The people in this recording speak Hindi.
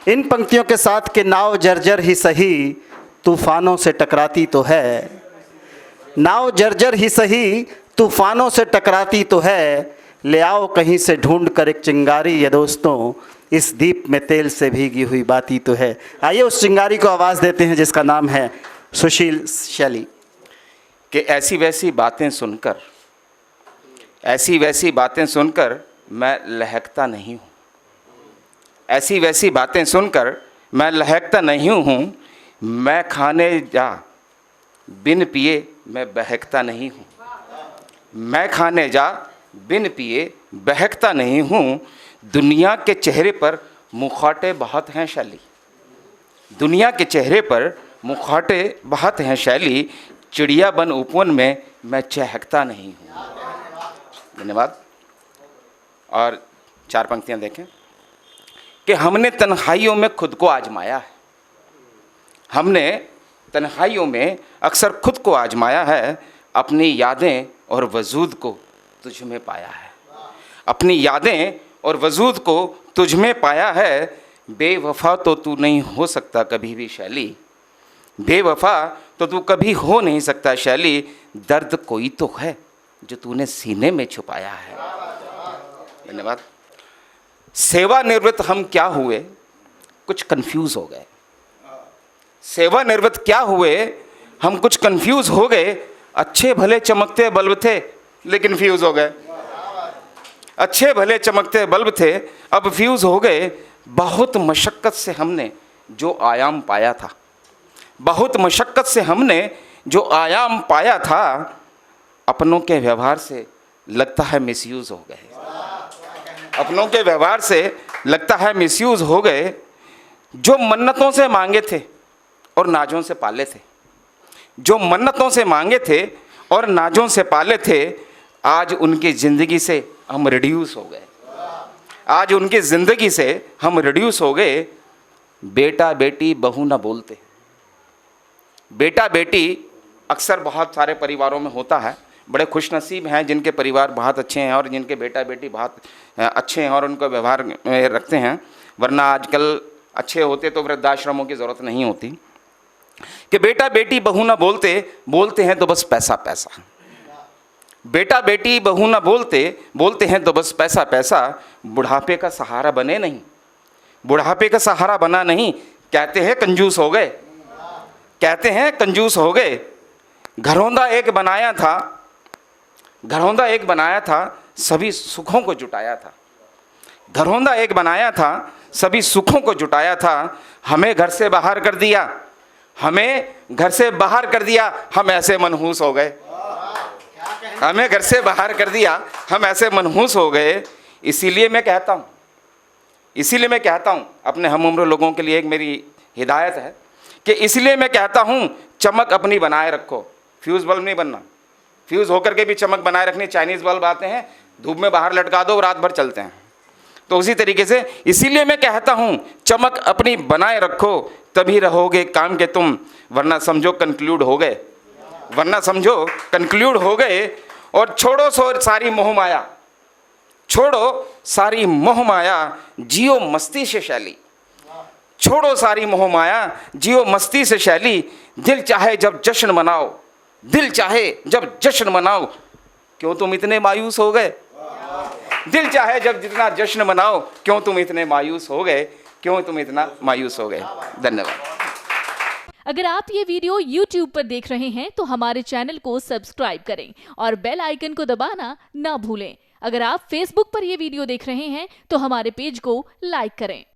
इन पंक्तियों के साथ कि नाव जर्जर ही सही तूफानों से टकराती तो है, नाव जर्जर ही सही तूफानों से टकराती तो है, ले आओ कहीं से ढूंढ कर एक चिंगारी ये दोस्तों, इस दीप में तेल से भीगी हुई बाती तो है। आइए उस चिंगारी को आवाज़ देते हैं जिसका नाम है सुशील शैली। कि ऐसी वैसी बातें सुनकर, ऐसी वैसी बातें सुनकर मैं लहकता नहीं हूँ, ऐसी वैसी बातें सुनकर मैं लहकता नहीं हूँ, मैं खाने जा बिन पिए मैं बहकता नहीं हूँ, मैं खाने जा बिन पिए बहकता नहीं हूँ। दुनिया के चेहरे पर मुखौटे बहुत हैं शैली, दुनिया के चेहरे पर मुखौटे बहुत हैं शैली, चिड़िया बन उपवन में मैं चहकता नहीं हूँ। धन्यवाद। और 4 पंक्तियाँ देखें कि हमने तन्हाइयों में खुद को आजमाया है, हमने तन्हाइयों में अक्सर खुद को आजमाया है, अपनी यादें और वजूद को तुझ में पाया है, अपनी यादें और वजूद को तुझ में पाया है। बेवफा तो तू नहीं हो सकता कभी भी शैली, बेवफा तो तू कभी हो नहीं सकता शैली, दर्द कोई तो है जो तूने सीने में छुपाया है। धन्यवाद। सेवानिवृत्त हम क्या हुए, कुछ कंफ्यूज हो गए, सेवानिवृत्त क्या हुए हम कुछ कंफ्यूज हो गए, अच्छे भले चमकते बल्ब थे लेकिन फ्यूज हो गए, अच्छे भले चमकते बल्ब थे अब फ्यूज हो गए। बहुत मशक्क़त से हमने जो आयाम पाया था, बहुत मशक्क़त से हमने जो आयाम पाया था, अपनों के व्यवहार से लगता है मिसयूज़ हो गए, अपनों के व्यवहार से लगता है मिसयूज़ हो गए। जो मन्नतों से मांगे थे और नाजों से पाले थे, जो मन्नतों से मांगे थे और नाजों से पाले थे, आज उनकी ज़िंदगी से हम रिड्यूस हो गए, आज उनकी ज़िंदगी से हम रिड्यूस हो गए। बेटा बेटी बहू ना बोलते, बेटा बेटी अक्सर बहुत सारे परिवारों में होता है, बड़े खुशनसीब हैं जिनके परिवार बहुत अच्छे हैं और जिनके बेटा बेटी बहुत अच्छे हैं और उनको व्यवहार में रखते हैं, वरना आजकल अच्छे होते तो वृद्धाश्रमों की ज़रूरत नहीं होती। कि बेटा बेटी बहू ना बोलते, बोलते हैं तो बस पैसा पैसा, बेटा बेटी बहू ना बोलते, बोलते हैं तो बस पैसा पैसा, बुढ़ापे का सहारा बने नहीं, बुढ़ापे का सहारा बना नहीं, कहते हैं कंजूस हो गए, कहते हैं कंजूस हो गए। घरौंदा एक बनाया था, घरौंदा एक बनाया था, सभी सुखों को जुटाया था, घरौंदा एक बनाया था, सभी सुखों को जुटाया था। हमें घर से बाहर कर दिया, हमें घर से बाहर कर दिया, हम ऐसे मनहूस हो गए, हमें घर से बाहर कर दिया, हम ऐसे मनहूस हो गए। इसीलिए मैं कहता हूँ, इसीलिए मैं कहता हूँ, अपने हम उम्र लोगों के लिए एक मेरी हिदायत है कि इसलिए मैं कहता हूँ चमक अपनी बनाए रखो, फ्यूज़ बल्ब नहीं बनना, फ्यूज़ होकर के भी चमक बनाए रखनी। चाइनीज़ बल्ब आते हैं, धूप में बाहर लटका दो, रात भर चलते हैं, तो उसी तरीके से इसीलिए मैं कहता हूँ चमक अपनी बनाए रखो, तभी रहोगे काम के तुम, वरना समझो कंक्लूड हो गए, वरना समझो कंक्लूड हो गए। और छोड़ो सारी मोह माया, छोड़ो सारी मोह माया, जियो मस्ती से शैली, छोड़ो सारी मोह माया, जियो मस्ती से शैली। दिल चाहे जब जश्न मनाओ, दिल चाहे जब जश्न मनाओ, क्यों तुम इतने मायूस हो गए, दिल चाहे जब जितना जश्न मनाओ, क्यों तुम इतने मायूस हो गए, क्यों तुम इतना मायूस हो गए। धन्यवाद। अगर आप ये वीडियो YouTube पर देख रहे हैं तो हमारे चैनल को सब्सक्राइब करें और बेल आइकन को दबाना ना भूलें। अगर आप Facebook पर ये वीडियो देख रहे हैं तो हमारे पेज को लाइक करें।